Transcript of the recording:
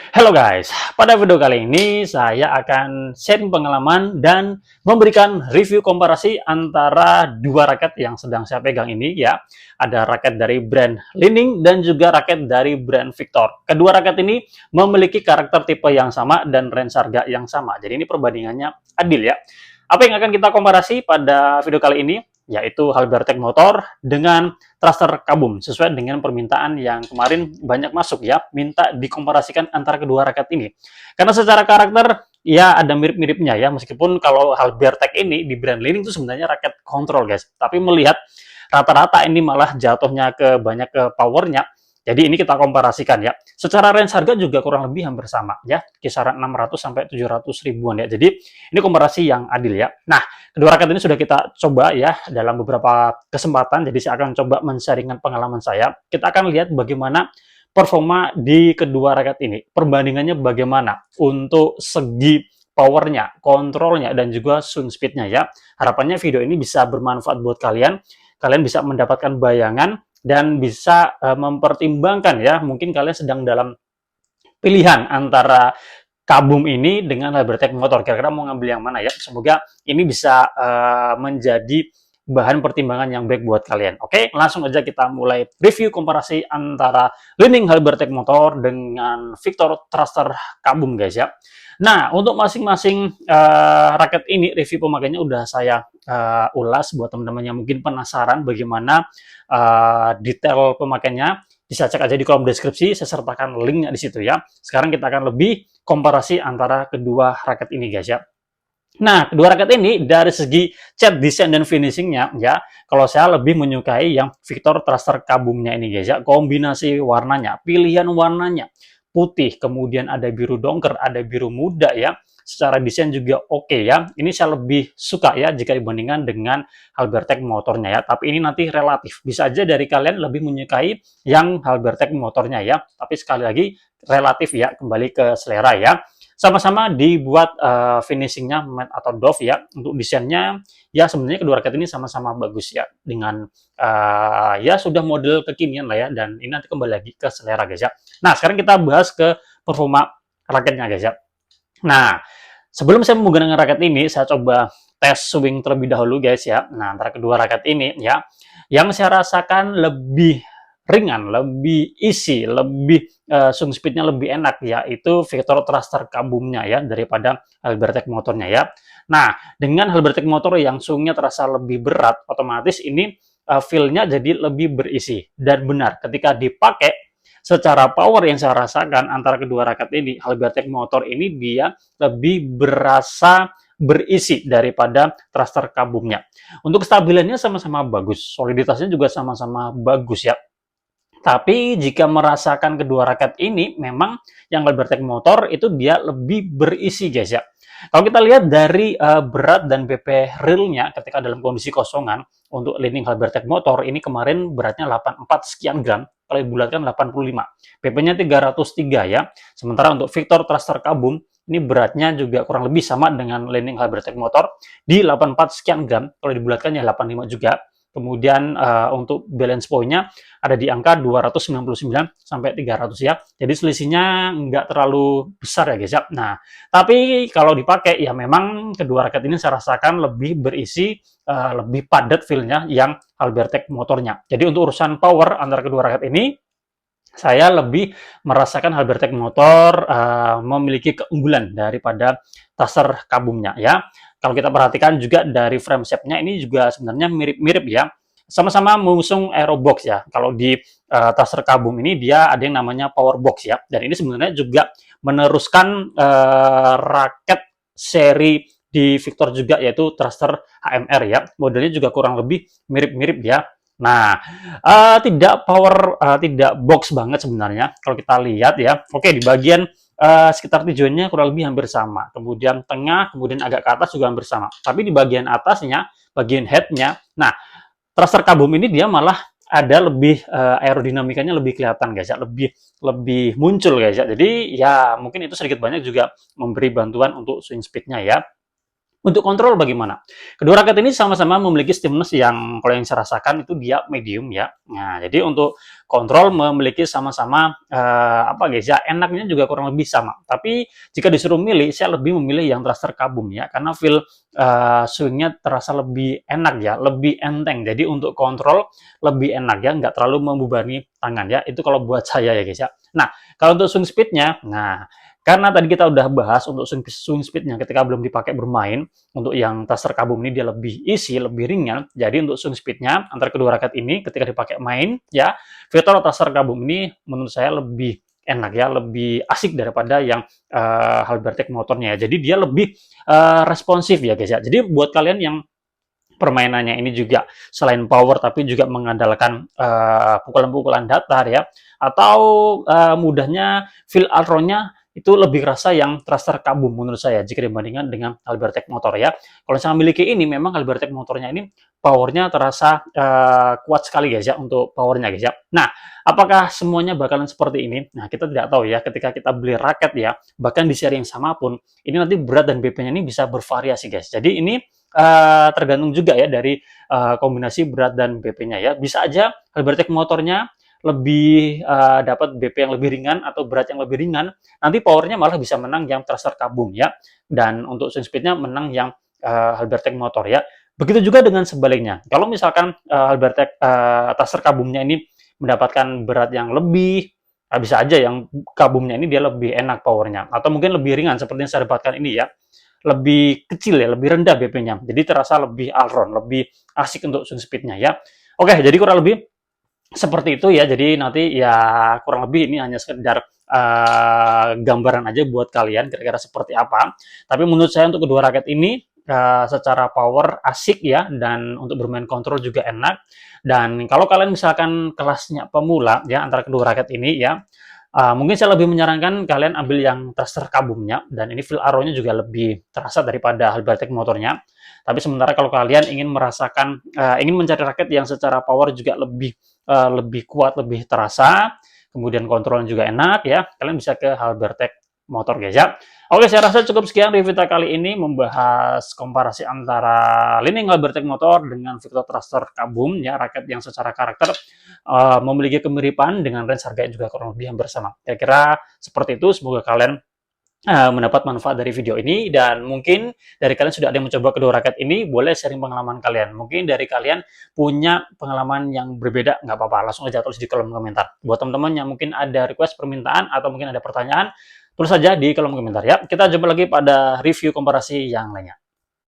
Halo guys, pada video kali ini saya akan sharing pengalaman dan memberikan review komparasi antara dua raket yang sedang saya pegang ini ya. Ada raket dari brand Li-Ning dan juga raket dari brand Victor. Kedua raket ini memiliki karakter tipe yang sama dan range harga yang sama. Jadi ini perbandingannya adil ya. Apa yang akan kita komparasi pada video kali ini? Yaitu Halbertech motor dengan thruster kabum sesuai dengan permintaan yang kemarin banyak masuk ya, minta dikomparasikan antara kedua raket ini. Karena secara karakter ya ada mirip-miripnya ya, meskipun kalau Halbertech ini di brand Li-Ning itu sebenarnya raket kontrol guys. Tapi melihat rata-rata ini malah jatuhnya ke banyak ke powernya. Jadi ini kita komparasikan ya. Secara range harga juga kurang lebih hampir sama ya, kisaran 600 sampai 700 ribuan ya. Jadi ini komparasi yang adil ya. Nah, kedua raket ini sudah kita coba ya dalam beberapa kesempatan. Jadi saya akan coba men-sharingkan pengalaman saya. Kita akan lihat bagaimana performa di kedua raket ini. Perbandingannya bagaimana untuk segi powernya, kontrolnya, dan juga swing speednya ya. Harapannya video ini bisa bermanfaat buat kalian. Kalian bisa mendapatkan bayangan dan bisa mempertimbangkan ya. Mungkin kalian sedang dalam pilihan antara kabum ini dengan Halbertech motor. Kira-kira mau ngambil yang mana ya? Semoga ini bisa menjadi bahan pertimbangan yang baik buat kalian. Oke, langsung aja kita mulai review komparasi antara Li-Ning Halbertech motor dengan Victor Thruster kabum guys ya. Nah, untuk masing-masing raket ini review pemakainya udah saya ulas buat teman-teman yang mungkin penasaran bagaimana detail pemakainya. Bisa cek aja di kolom deskripsi, saya sertakan linknya di situ ya. Sekarang kita akan lebih komparasi antara kedua raket ini guys ya. Nah, kedua raket ini dari segi cat desain dan finishingnya ya, kalau saya lebih menyukai yang Victor Thruster kabumnya ini guys ya. Kombinasi warnanya, pilihan warnanya putih, kemudian ada biru dongker, ada biru muda ya. Secara desain juga oke ya. Ini saya lebih suka ya jika dibandingkan dengan Halbertech motornya ya. Tapi ini nanti relatif. Bisa aja dari kalian lebih menyukai yang Halbertech motornya ya. Tapi sekali lagi relatif ya, kembali ke selera ya. Sama-sama dibuat finishingnya matte atau doff ya. Untuk desainnya ya sebenarnya kedua raket ini sama-sama bagus ya dengan ya sudah model kekinian lah ya, dan ini nanti kembali lagi ke selera guys ya. Nah, sekarang kita bahas ke performa raketnya guys ya. Nah, sebelum saya menggunakan raket ini, saya coba tes swing terlebih dahulu guys ya. Nah, antara kedua raket ini ya, yang saya rasakan lebih ringan, lebih easy, lebih swing speednya lebih enak ya, itu Victor Thruster kabumnya ya daripada Halbertech motornya ya. Nah, dengan Halbertech motor yang swingnya terasa lebih berat, otomatis ini feel-nya jadi lebih berisi. Dan benar, ketika dipakai secara power yang saya rasakan antara kedua raket ini, Halbertech motor ini dia lebih berasa berisi daripada thruster kabumnya. Untuk kestabilannya sama-sama bagus, soliditasnya juga sama-sama bagus ya. Tapi jika merasakan kedua raket ini, memang yang Halbertech motor itu dia lebih berisi guys ya. Kalau kita lihat dari berat dan BP real-nya ketika dalam kondisi kosongan, untuk Li-Ning Halbertech motor ini kemarin beratnya 84 sekian gram, kalau dibulatkan 85. BP-nya 303 ya. Sementara untuk Victor Thruster kabum, ini beratnya juga kurang lebih sama dengan Li-Ning Halbertech motor di 84 sekian gram, kalau dibulatkan ya 85 juga. Kemudian untuk balance point-nya ada di angka 299 sampai 300 ya. Jadi selisihnya nggak terlalu besar ya guys ya. Nah, tapi kalau dipakai ya memang kedua raket ini saya rasakan lebih berisi, lebih padat feel-nya yang Halbertech motornya. Jadi untuk urusan power antara kedua raket ini, saya lebih merasakan Halbertech motor memiliki keunggulan daripada Thruster kabumnya ya. Kalau kita perhatikan juga dari frame shape-nya ini juga sebenarnya mirip-mirip ya. Sama-sama mengusung aerobox ya. Kalau di Thruster kabum ini dia ada yang namanya power box ya. Dan ini sebenarnya juga meneruskan raket seri di Victor juga, yaitu Thruster HMR ya. Modelnya juga kurang lebih mirip-mirip ya. Nah, tidak box banget sebenarnya kalau kita lihat ya. Oke, di bagian sekitar tujuannya kurang lebih hampir sama. Kemudian tengah, kemudian agak ke atas juga hampir sama. Tapi di bagian atasnya, bagian headnya, nah thruster kabum ini dia malah ada lebih aerodinamikanya lebih kelihatan guys ya, lebih lebih muncul guys ya. Jadi ya mungkin itu sedikit banyak juga memberi bantuan untuk swing speednya ya. Untuk kontrol bagaimana? Kedua raket ini sama-sama memiliki stiffness yang kalau yang saya rasakan itu dia medium ya. Nah, jadi untuk kontrol memiliki sama-sama apa guys ya, enaknya juga kurang lebih sama. Tapi jika disuruh milih, saya lebih memilih yang thruster kabum ya, karena feel swingnya terasa lebih enak ya, lebih enteng. Jadi untuk kontrol lebih enak ya, nggak terlalu membebani tangan ya. Itu kalau buat saya ya guys ya. Nah, kalau untuk swing speednya, nah karena tadi kita udah bahas untuk swing speednya ketika belum dipakai bermain, untuk yang thruster kabum ini dia lebih easy, lebih ringan. Jadi untuk swing speednya antara kedua raket ini ketika dipakai main, ya Victor thruster kabum ini menurut saya lebih enak ya, lebih asik daripada yang Halbertech motornya ya. Jadi dia lebih responsif ya guys ya. Jadi buat kalian yang permainannya ini juga selain power tapi juga mengandalkan pukulan-pukulan datar ya, atau mudahnya feel outronya itu lebih rasa yang thruster kabum menurut saya jika dibandingkan dengan Halbertech motor ya. Kalau saya memiliki ini memang Halbertech motornya ini powernya terasa kuat sekali guys ya, untuk powernya guys ya. Nah, apakah semuanya bakalan seperti ini? Nah, kita tidak tahu ya ketika kita beli raket ya, bahkan di seri yang sama pun ini nanti berat dan BP-nya ini bisa bervariasi guys. Jadi ini tergantung juga ya dari kombinasi berat dan BP-nya ya. Bisa aja Halbertech motornya lebih dapat BP yang lebih ringan atau berat yang lebih ringan, nanti powernya malah bisa menang yang thruster kabum ya. Dan untuk swing speednya menang yang Halbertech motor ya. Begitu juga dengan sebaliknya. Kalau misalkan Halbertech thruster kabumnya ini mendapatkan berat yang lebih, bisa aja yang kabumnya ini dia lebih enak powernya, atau mungkin lebih ringan seperti yang saya dapatkan ini ya, lebih kecil ya, lebih rendah BP-nya. Jadi terasa lebih all-round, lebih asik untuk swing speed-nya ya. Oke, jadi kurang lebih seperti itu ya. Jadi nanti ya kurang lebih ini hanya sekedar gambaran aja buat kalian kira-kira seperti apa. Tapi menurut saya untuk kedua raket ini secara power asik ya, dan untuk bermain kontrol juga enak. Dan kalau kalian misalkan kelasnya pemula ya antara kedua raket ini ya, mungkin saya lebih menyarankan kalian ambil yang thruster kabumnya, dan ini feel arrow-nya juga lebih terasa daripada Halbertech motornya. Tapi sementara kalau kalian ingin merasakan, ingin mencari raket yang secara power juga lebih kuat, lebih terasa, kemudian kontrolnya juga enak ya, kalian bisa ke Halbertech motor guys ya. Oke, saya rasa cukup sekian review kita kali ini membahas komparasi antara Li-Ning Halbertech motor dengan Victor Thruster kabum ya, raket yang secara karakter memiliki kemiripan dengan range harga yang juga kurang lebih hampir sama. Kira-kira seperti itu. Semoga kalian mendapat manfaat dari video ini, dan mungkin dari kalian sudah ada yang mencoba kedua raket ini, boleh sharing pengalaman kalian. Mungkin dari kalian punya pengalaman yang berbeda, nggak apa-apa, langsung aja tulis di kolom komentar. Buat teman-teman yang mungkin ada request permintaan atau mungkin ada pertanyaan, tulis saja di kolom komentar ya. Kita jumpa lagi pada review komparasi yang lainnya.